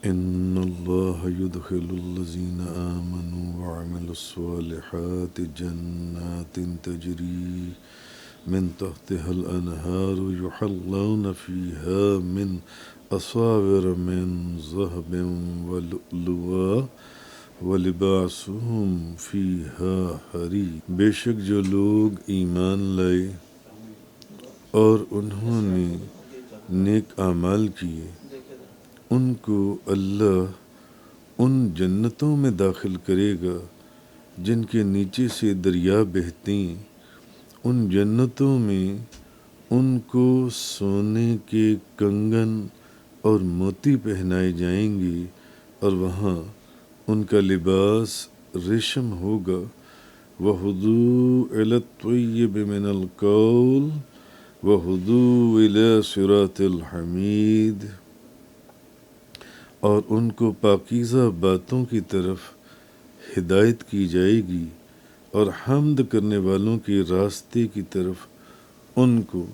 إن الله يدخل الذين آمنوا وعملوا الصالحات جنات تجري من تحتها الأنهار يحلون فيها من أساور من ذهب ولؤلؤا ولباسهم فيها حرير۔ بے شک جو لوگ ایمان لائے اور انہوں نے نیک اعمال کیے ان کو اللہ ان جنتوں میں داخل کرے گا جن کے نیچے سے دریا بہتے ہیں۔ ان جنتوں میں ان کو سونے کے کنگن اور موتی پہنائے جائیں گے اور وہاں ان کا لباس ریشم ہوگا۔ وَهُدُوا إِلَى الطَّيِّبِ مِنَ الْقَوْلِ وَهُدُوا إِلَى صِرَاطِ الْحَمِيدِ، اور ان کو پاکیزہ باتوں کی طرف ہدایت کی جائے گی اور حمد کرنے والوں کے راستے کی طرف ان کو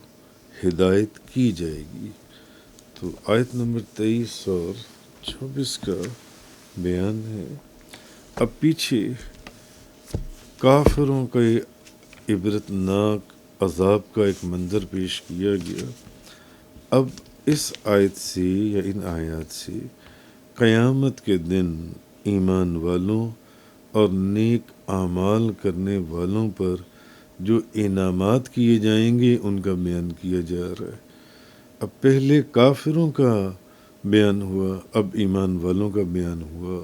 ہدایت کی جائے گی۔ تو آیت نمبر 23 اور 24 کا بیان ہے۔ اب پیچھے کافروں کا عبرتناک عذاب کا ایک منظر پیش کیا گیا۔ اب اس آیت سے یا ان آیات سے قیامت کے دن ایمان والوں اور نیک اعمال کرنے والوں پر جو انعامات کیے جائیں گے ان کا بیان کیا جا رہا ہے۔ اب پہلے کافروں کا بیان ہوا، اب ایمان والوں کا بیان ہوا۔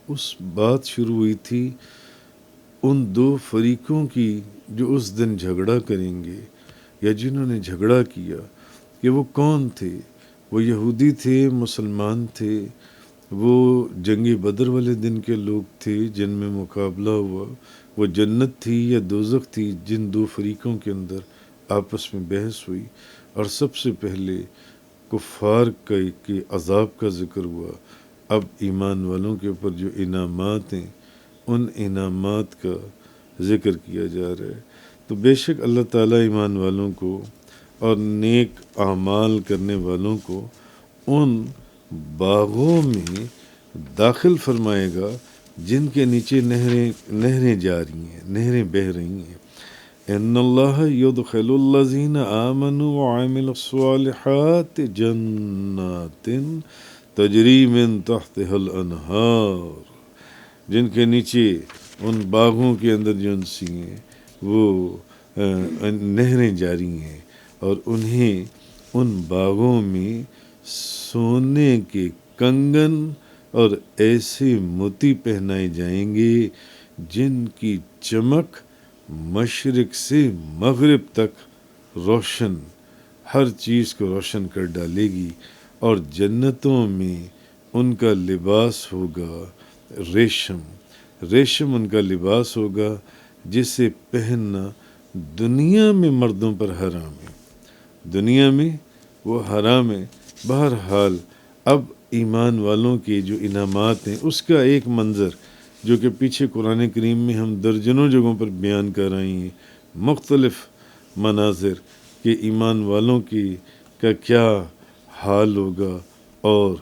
اس بات شروع ہوئی تھی ان دو فریقوں کی جو اس دن جھگڑا کریں گے یا جنہوں نے جھگڑا کیا کہ وہ کون تھے۔ وہ یہودی تھے، مسلمان تھے، وہ جنگ بدر والے دن کے لوگ تھے جن میں مقابلہ ہوا، وہ جنت تھی یا دوزخ تھی جن دو فریقوں کے اندر آپس میں بحث ہوئی۔ اور سب سے پہلے کفار کے عذاب کا ذکر ہوا۔ اب ایمان والوں کے اوپر جو انعامات ہیں ان انعامات کا ذکر کیا جا رہا ہے۔ تو بے شک اللہ تعالیٰ ایمان والوں کو اور نیک اعمال کرنے والوں کو ان باغوں میں داخل فرمائے گا جن کے نیچے نہریں جا رہی ہیں، نہریں بہہ رہی ہیں۔ ان اللہ یدخل الذین آمنوا وعملوا الصالحات جنات تجری من تحتها الانہار، جن کے نیچے ان باغوں کے اندر جو سی ہیں وہ نہریں جاری ہیں اور انہیں ان باغوں میں سونے کے کنگن اور ایسے موتی پہنائے جائیں گے جن کی چمک مشرق سے مغرب تک روشن، ہر چیز کو روشن کر ڈالے گی۔ اور جنتوں میں ان کا لباس ہوگا ریشم، ریشم ان کا لباس ہوگا جسے پہننا دنیا میں مردوں پر حرام ہے، دنیا میں وہ حرام ہے۔ بہرحال اب ایمان والوں کے جو انعامات ہیں اس کا ایک منظر جو کہ پیچھے قرآن کریم میں ہم درجنوں جگہوں پر بیان کر رہے ہیں، مختلف مناظر کہ ایمان والوں کا کیا حال ہوگا اور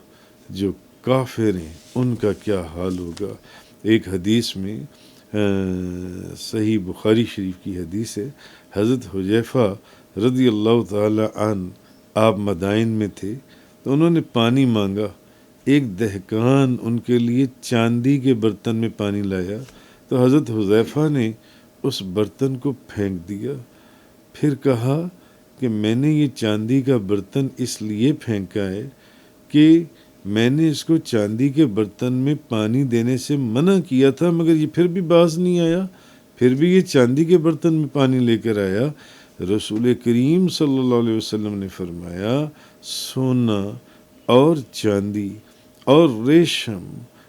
جو کافر ہیں ان کا کیا حال ہوگا۔ ایک حدیث میں صحیح بخاری شریف کی حدیث ہے، حضرت حذیفہ رضی اللہ تعالی عنہ آپ مدائن میں تھے تو انہوں نے پانی مانگا۔ ایک دہقان ان کے لیے چاندی کے برتن میں پانی لایا تو حضرت حذیفہ نے اس برتن کو پھینک دیا، پھر کہا کہ میں نے یہ چاندی کا برتن اس لیے پھینکا ہے کہ میں نے اس کو چاندی کے برتن میں پانی دینے سے منع کیا تھا مگر یہ پھر بھی باز نہیں آیا، پھر بھی یہ چاندی کے برتن میں پانی لے کر آیا۔ رسول کریم صلی اللہ علیہ وسلم نے فرمایا سونا اور چاندی اور ریشم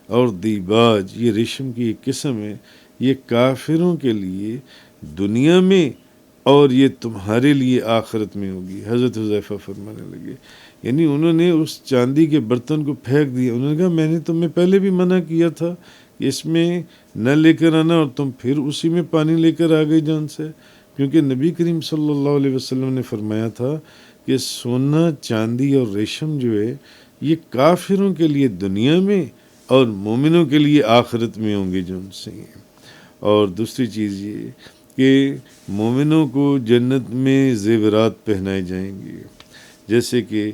اور دیباج، یہ ریشم کی ایک قسم ہے، یہ کافروں کے لیے دنیا میں اور یہ تمہارے لیے آخرت میں ہوگی۔ حضرت حذیفہ فرمانے لگے، یعنی انہوں نے اس چاندی کے برتن کو پھینک دیا۔ انہوں نے کہا میں نے تمہیں پہلے بھی منع کیا تھا کہ اس میں نہ لے کر آنا اور تم پھر اسی میں پانی لے کر آ گئی جان سے، کیونکہ نبی کریم صلی اللہ علیہ وسلم نے فرمایا تھا کہ سونا، چاندی اور ریشم جو ہے یہ کافروں کے لیے دنیا میں اور مومنوں کے لیے آخرت میں ہوں گے جو ان سے ہیں۔ اور دوسری چیز یہ کہ مومنوں کو جنت میں زیورات پہنائے جائیں گے، جیسے کہ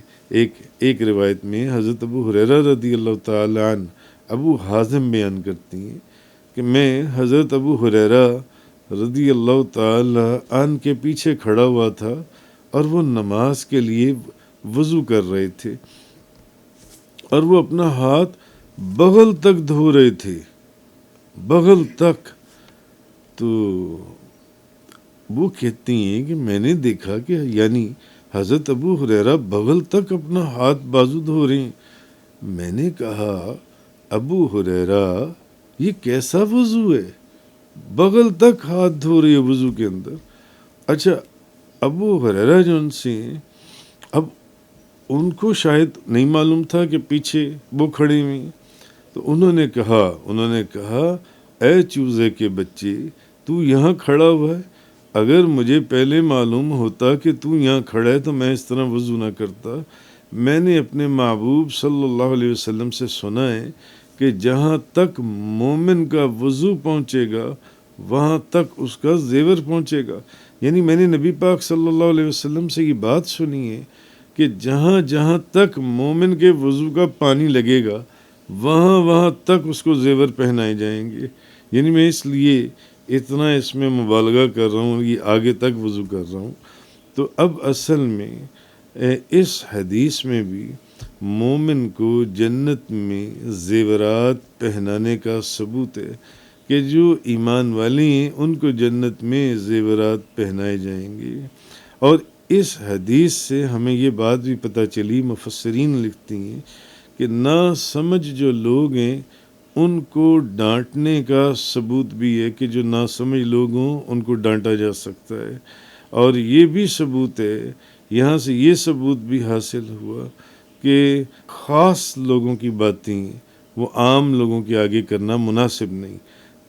ایک روایت میں حضرت ابو ہریرہ رضی اللہ تعالی عنہ ابو حازم بیان کرتی ہیں کہ میں حضرت ابو ہریرہ رضی اللہ تعالی عنہ کے پیچھے کھڑا ہوا تھا اور وہ نماز کے لیے وضو کر رہے تھے اور وہ اپنا ہاتھ بغل تک دھو رہے تھے، بغل تک۔ تو وہ کہتی ہیں کہ میں نے دیکھا کہ یعنی حضرت ابو ہریرہ بغل تک اپنا ہاتھ بازو دھو رہے ہیں۔ میں نے کہا ابو ہریرہ یہ کیسا وضو ہے، بغل تک ہاتھ دھو رہی ہے وضو کے اندر۔ اچھا ابو ہریرہ جو ان سے اب ان کو شاید نہیں معلوم تھا کہ پیچھے وہ کھڑے ہوئے، تو انہوں نے کہا اے چوزے کے بچے تو یہاں کھڑا ہوا ہے، اگر مجھے پہلے معلوم ہوتا کہ تو یہاں کھڑا ہے تو میں اس طرح وضو نہ کرتا۔ میں نے اپنے محبوب صلی اللہ علیہ وسلم سے سنا ہے کہ جہاں تک مومن کا وضو پہنچے گا وہاں تک اس کا زیور پہنچے گا۔ یعنی میں نے نبی پاک صلی اللہ علیہ وسلم سے یہ بات سنی ہے کہ جہاں جہاں تک مومن کے وضو کا پانی لگے گا وہاں تک اس کو زیور پہنائے جائیں گے۔ یعنی میں اس لیے اتنا اس میں مبالغہ کر رہا ہوں، یہ آگے تک وضو کر رہا ہوں۔ تو اب اصل میں اس حدیث میں بھی مومن کو جنت میں زیورات پہنانے کا ثبوت ہے کہ جو ایمان والے ہیں ان کو جنت میں زیورات پہنائے جائیں گے۔ اور اس حدیث سے ہمیں یہ بات بھی پتہ چلی، مفسرین لکھتی ہیں کہ نا سمجھ جو لوگ ہیں ان کو ڈانٹنے کا ثبوت بھی ہے کہ جو ناسمجھ لوگ ہوں ان کو ڈانٹا جا سکتا ہے۔ اور یہ بھی ثبوت ہے، یہاں سے یہ ثبوت بھی حاصل ہوا کہ خاص لوگوں کی باتیں وہ عام لوگوں کے آگے کرنا مناسب نہیں۔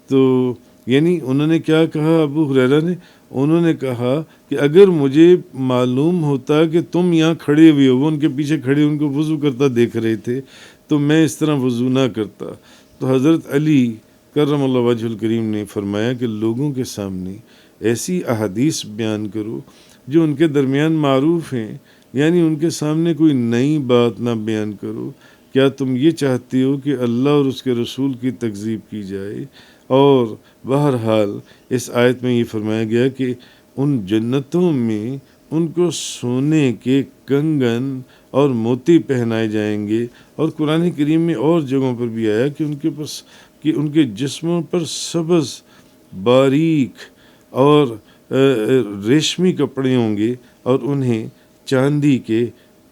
تو یعنی انہوں نے کیا کہا ابو ہریرہ نے؟ انہوں نے کہا کہ اگر مجھے معلوم ہوتا کہ تم یہاں کھڑے ہوئے ہو، وہ ان کے پیچھے کھڑے ان کو وضو کرتا دیکھ رہے تھے، تو میں اس طرح وضو نہ کرتا۔ تو حضرت علی کرم اللہ وجہ الکریم نے فرمایا کہ لوگوں کے سامنے ایسی احادیث بیان کرو جو ان کے درمیان معروف ہیں، یعنی ان کے سامنے کوئی نئی بات نہ بیان کرو۔ کیا تم یہ چاہتے ہو کہ اللہ اور اس کے رسول کی تکذیب کی جائے؟ اور بہرحال اس آیت میں یہ فرمایا گیا کہ ان جنتوں میں ان کو سونے کے کنگن اور موتی پہنائے جائیں گے۔ اور قرآن کریم میں اور جگہوں پر بھی آیا کہ ان کے جسموں پر سبز باریک اور ریشمی کپڑے ہوں گے اور انہیں چاندی کے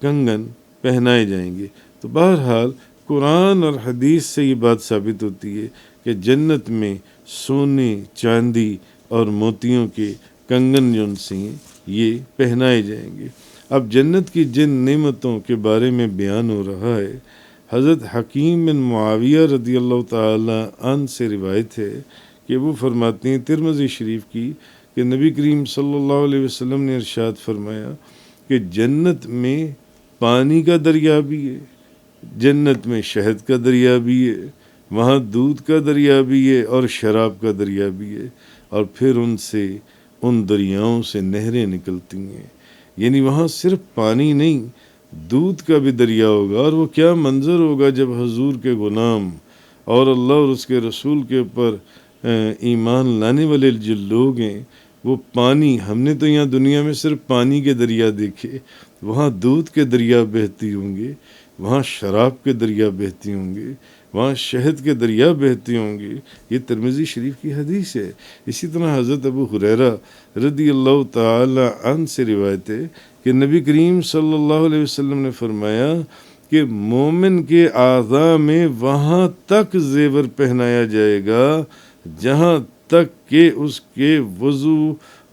کنگن پہنائے جائیں گے۔ تو بہرحال قرآن اور حدیث سے یہ بات ثابت ہوتی ہے کہ جنت میں سونے، چاندی اور موتیوں کے کنگن جو ان سے ہیں یہ پہنائے جائیں گے۔ اب جنت کی جن نعمتوں کے بارے میں بیان ہو رہا ہے، حضرت حکیم بن معاویہ رضی اللہ تعالی عنہ سے روایت ہے کہ وہ فرماتے ہیں ترمذی شریف کی کہ نبی کریم صلی اللہ علیہ وسلم نے ارشاد فرمایا کہ جنت میں پانی کا دریا بھی ہے، جنت میں شہد کا دریا بھی ہے، وہاں دودھ کا دریا بھی ہے اور شراب کا دریا بھی ہے، اور پھر ان دریاؤں سے نہریں نکلتی ہیں۔ یعنی وہاں صرف پانی نہیں، دودھ کا بھی دریا ہوگا۔ اور وہ کیا منظر ہوگا جب حضور کے غلام اور اللہ اور اس کے رسول کے اوپر ایمان لانے والے جو لوگ ہیں وہ پانی، ہم نے تو یہاں دنیا میں صرف پانی کے دریا دیکھے، وہاں دودھ کے دریا بہتی ہوں گے، وہاں شراب کے دریا بہتی ہوں گے، وہاں شہد کے دریا بہتے ہوں گے۔ یہ ترمذی شریف کی حدیث ہے۔ اسی طرح حضرت ابو ہریرہ رضی اللہ تعالی عنہ سے روایت ہے کہ نبی کریم صلی اللہ علیہ وسلم نے فرمایا کہ مومن کے اعضاء میں وہاں تک زیور پہنایا جائے گا جہاں تک کہ اس کے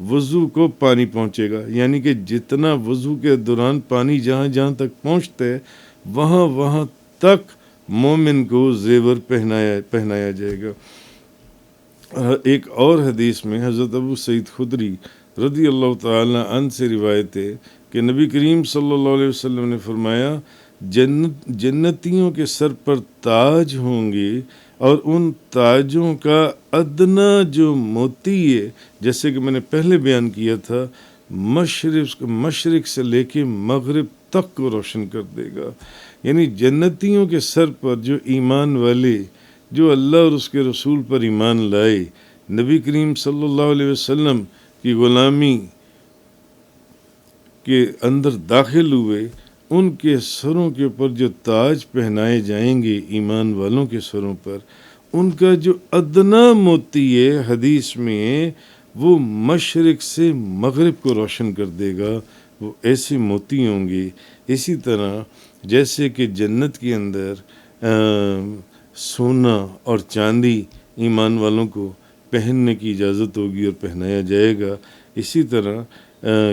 وضو کو پانی پہنچے گا۔ یعنی کہ جتنا وضو کے دوران پانی جہاں تک پہنچتا ہے وہاں تک مومن کو زیور پہنایا جائے گا۔ ایک اور حدیث میں حضرت ابو سعید خدری رضی اللہ تعالی عنہ سے روایت ہے کہ نبی کریم صلی اللہ علیہ وسلم نے فرمایا جنتیوں کے سر پر تاج ہوں گے، اور ان تاجوں کا ادنا جو موتی ہے، جیسے کہ میں نے پہلے بیان کیا تھا، مشرق سے لے کے مغرب تک کو روشن کر دے گا. یعنی جنتیوں کے سر پر جو ایمان والے، جو اللہ اور اس کے رسول پر ایمان لائے، نبی کریم صلی اللہ علیہ وسلم کی غلامی کے اندر داخل ہوئے، ان کے سروں کے اوپر جو تاج پہنائے جائیں گے ایمان والوں کے سروں پر، ان کا جو ادنا موتی ہے حدیث میں وہ مشرق سے مغرب کو روشن کر دے گا. وہ ایسے موتی ہوں گے. اسی طرح جیسے کہ جنت کے اندر سونا اور چاندی ایمان والوں کو پہننے کی اجازت ہوگی اور پہنایا جائے گا، اسی طرح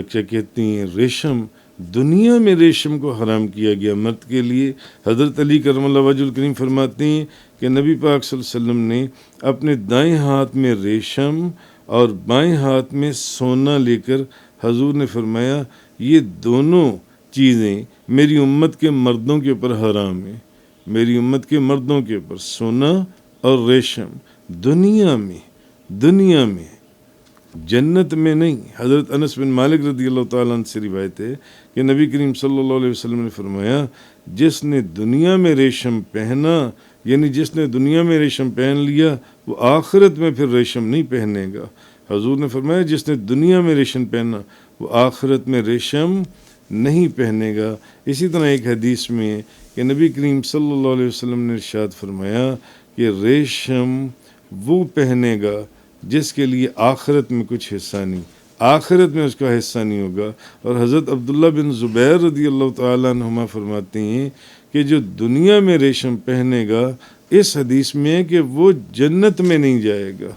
کیا کہتے ہیں ریشم، دنیا میں ریشم کو حرام کیا گیا مرد کے لیے. حضرت علی کرم اللہ وجہ الکریم فرماتے ہیں کہ نبی پاک صلی اللہ علیہ وسلم نے اپنے دائیں ہاتھ میں ریشم اور بائیں ہاتھ میں سونا لے کر حضور نے فرمایا یہ دونوں چیزیں میری امت کے مردوں کے اوپر حرام ہیں. میری امت کے مردوں کے اوپر سونا اور ریشم دنیا میں، جنت میں نہیں. حضرت انس بن مالک رضی اللہ تعالیٰ عنہ سے روایت ہے کہ نبی کریم صلی اللہ علیہ وسلم نے فرمایا جس نے دنیا میں ریشم پہنا، یعنی جس نے دنیا میں ریشم پہن لیا وہ آخرت میں پھر ریشم نہیں پہنے گا. حضور نے فرمایا جس نے دنیا میں ریشم پہنا وہ آخرت میں ریشم نہیں پہنے گا. اسی طرح ایک حدیث میں ہے کہ نبی کریم صلی اللہ علیہ وسلم نے ارشاد فرمایا کہ ریشم وہ پہنے گا جس کے لیے آخرت میں کچھ حصہ نہیں، آخرت میں اس کا حصہ نہیں ہوگا. اور حضرت عبداللہ بن زبیر رضی اللہ تعالیٰ عنہما فرماتے ہیں کہ جو دنیا میں ریشم پہنے گا، اس حدیث میں ہے کہ وہ جنت میں نہیں جائے گا.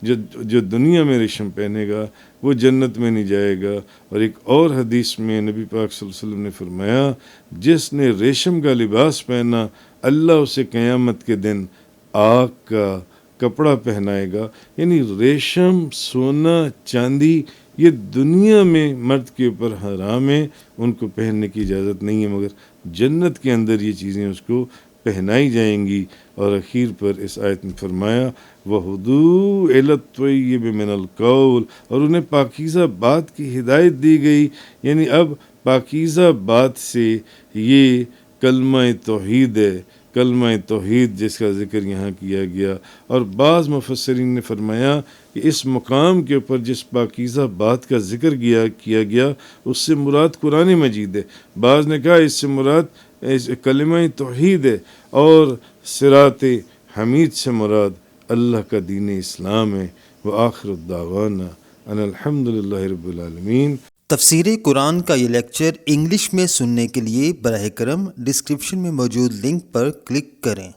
جو دنیا میں ریشم پہنے گا وہ جنت میں نہیں جائے گا. اور ایک اور حدیث میں نبی پاک صلی اللہ علیہ وسلم نے فرمایا جس نے ریشم کا لباس پہنا اللہ اسے قیامت کے دن آگ کا کپڑا پہنائے گا. یعنی ریشم، سونا، چاندی یہ دنیا میں مرد کے اوپر حرام ہے، ان کو پہننے کی اجازت نہیں ہے، مگر جنت کے اندر یہ چیزیں اس کو پہنائی جائیں گی. اور اخیر پر اس آیت میں فرمایا وَهُدُوا إِلَى الطَّيِّبِ مِنَ الْقَوْلِ، اور انہیں پاکیزہ بات کی ہدایت دی گئی. یعنی اب پاکیزہ بات سے یہ کلمہ توحید ہے، کلمہ توحید جس کا ذکر یہاں کیا گیا. اور بعض مفسرین نے فرمایا کہ اس مقام کے اوپر جس پاکیزہ بات کا ذکر کیا گیا اس سے مراد قرآن مجید ہے. بعض نے کہا اس سے مراد کلمہ توحید ہے، اور صراط حمید سے مراد اللہ کا دین اسلام ہے. وآخر الدعوانا ان الحمدللہ رب العالمین. تفسیر قرآن کا یہ لیکچر انگلش میں سننے کے لیے براہ کرم ڈسکرپشن میں موجود لنک پر کلک کریں.